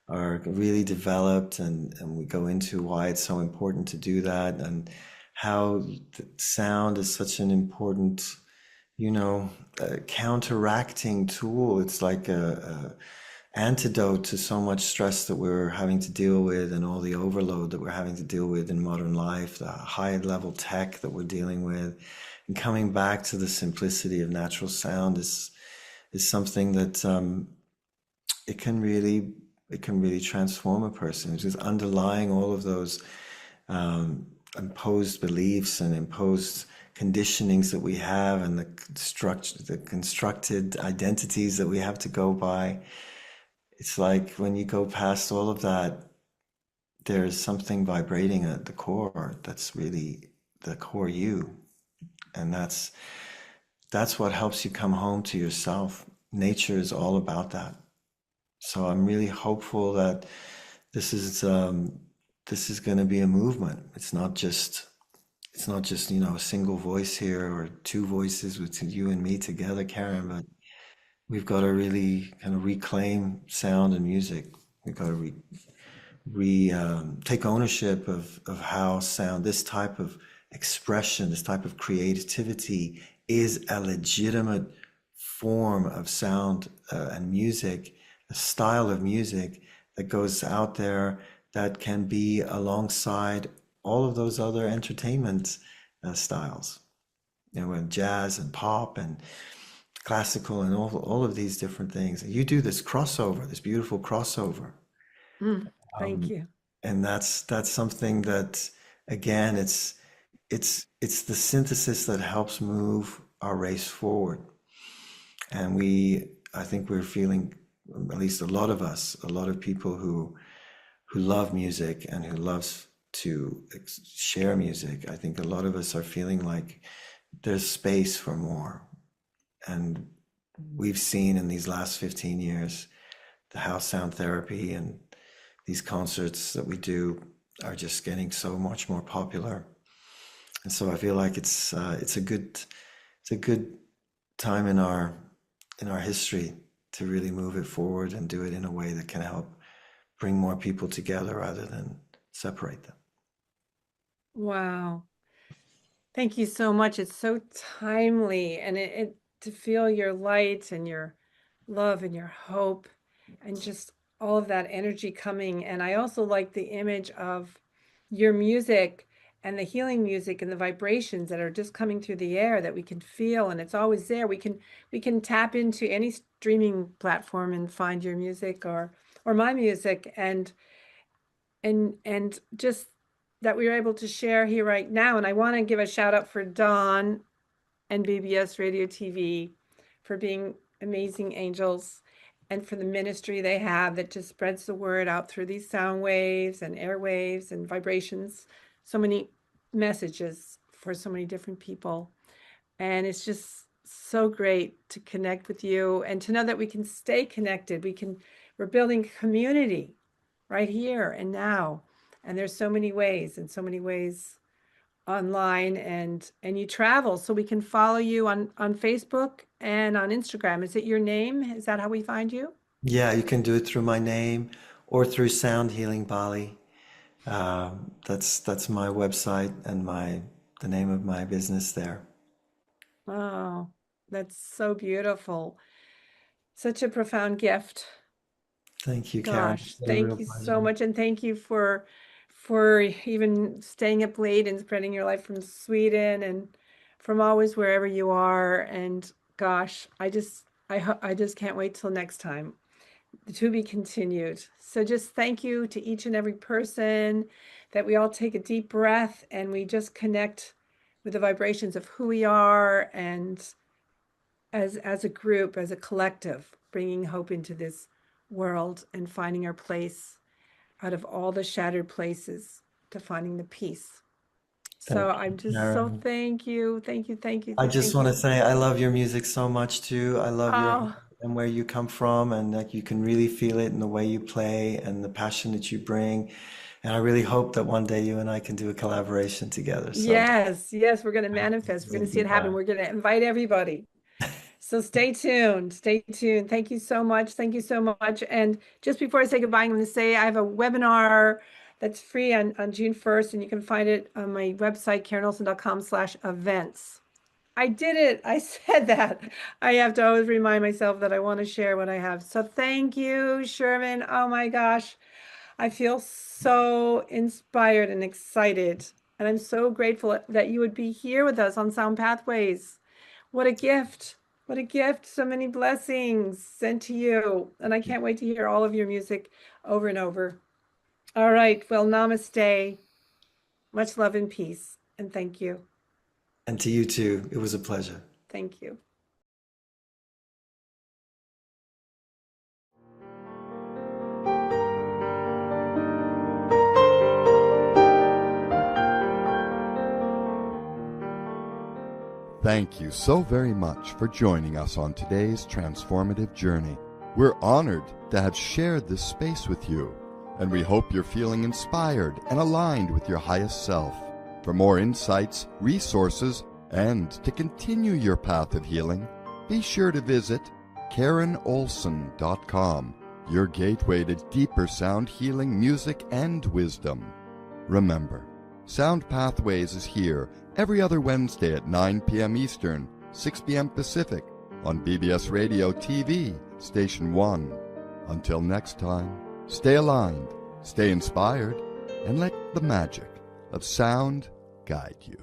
[SPEAKER 3] really developed, and we go into why it's so important to do that, and how sound is such an important, counteracting tool. It's like a antidote to so much stress that we're having to deal with, and all the overload that we're having to deal with in modern life, the high level tech that we're dealing with. And coming back to the simplicity of natural sound is something that it can really transform a person. It's just underlying all of those imposed beliefs and imposed conditionings that we have, and the constructed identities that we have to go by. It's like when you go past all of that, there's something vibrating at the core that's really the core you. And that's what helps you come home to yourself. Nature is all about that. So I'm really hopeful that this is going to be a movement. It's not just a single voice here, or two voices with you and me together, Karen, but we've got to really kind of reclaim sound and music. We've got to take ownership of how sound, this type of expression, this type of creativity, is a legitimate form of sound and music, a style of music that goes out there, that can be alongside all of those other entertainment styles, with jazz and pop and classical and all of these different things. You do this crossover, this beautiful crossover.
[SPEAKER 2] Thank
[SPEAKER 3] Um,
[SPEAKER 2] you.
[SPEAKER 3] and that's something that, again, it's the synthesis that helps move our race forward. And I think we're feeling, at least a lot of us, a lot of people who love music and who loves to share music. I think a lot of us are feeling like there's space for more. And we've seen in these last 15 years, the house sound therapy and these concerts that we do are just getting so much more popular. And so I feel like it's a good time in our history to really move it forward and do it in a way that can help bring more people together rather than separate them.
[SPEAKER 2] Wow. Thank you so much. It's so timely, and it to feel your light and your love and your hope and just all of that energy coming. And I also like the image of your music and the healing music and the vibrations that are just coming through the air that we can feel, and it's always there. We can tap into any streaming platform and find your music or my music, and just that we were able to share here right now. And I want to give a shout out for Dawn and BBS Radio TV for being amazing angels, and for the ministry they have that just spreads the word out through these sound waves and airwaves and vibrations. So many messages for so many different people. And it's just so great to connect with you and to know that we can stay connected. We're building community right here and now. And there's so many ways online, and you travel, so we can follow you on Facebook and on Instagram. Is it your name? Is that how we find you?
[SPEAKER 3] Yeah, you can do it through my name or through Sound Healing Bali. That's my website and the name of my business there.
[SPEAKER 2] Oh, that's so beautiful. Such a profound gift.
[SPEAKER 3] Thank you, Karen.
[SPEAKER 2] Gosh,
[SPEAKER 3] It's a
[SPEAKER 2] thank
[SPEAKER 3] real
[SPEAKER 2] you so
[SPEAKER 3] pleasure.
[SPEAKER 2] much. And thank you for even staying up late and spreading your life from Sweden and from always wherever you are. And gosh, I just can't wait till next time. To be continued. So just thank you to each and every person, that we all take a deep breath and we just connect with the vibrations of who we are, and as a group, as a collective, bringing hope into this world and finding our place out of all the shattered places, to finding the peace. So
[SPEAKER 3] Thank
[SPEAKER 2] I'm
[SPEAKER 3] you,
[SPEAKER 2] just so
[SPEAKER 3] Karen.
[SPEAKER 2] thank you.
[SPEAKER 3] I just
[SPEAKER 2] Thank
[SPEAKER 3] want
[SPEAKER 2] you.
[SPEAKER 3] to say I love your music so much too. I love your
[SPEAKER 2] Oh,
[SPEAKER 3] heart and where you come from, and that you can really feel it in the way you play and the passion that you bring. And I really hope that one day you and I can do a collaboration together. So
[SPEAKER 2] yes, we're going to manifest. We're going to see it happen.
[SPEAKER 3] goodbye.
[SPEAKER 2] We're going to invite everybody. So stay tuned. Stay tuned. Thank you so much. Thank you so much. And just before I say goodbye, I'm going to say I have a webinar that's free on June 1st, and you can find it on my website, KarenOlson.com/events. I did it. I said that. I have to always remind myself that I want to share what I have. So thank you, Sherman. Oh my gosh. I feel so inspired and excited. And I'm so grateful that you would be here with us on Sound Pathways. What a gift. What a gift. So many blessings sent to you. And I can't wait to hear all of your music over and over. All right. Well, namaste. Much love and peace. And thank you.
[SPEAKER 3] And to you too. It was a pleasure.
[SPEAKER 2] Thank you.
[SPEAKER 1] Thank you so very much for joining us on today's transformative journey. We're honored to have shared this space with you, and we hope you're feeling inspired and aligned with your highest self. For more insights, resources, and to continue your path of healing, be sure to visit KarenOlson.com, your gateway to deeper sound healing, music, and wisdom. Remember, Sound Pathways is here every other Wednesday at 9 p.m. Eastern, 6 p.m. Pacific on BBS Radio TV, Station 1. Until next time, stay aligned, stay inspired, and let the magic of sound guide you.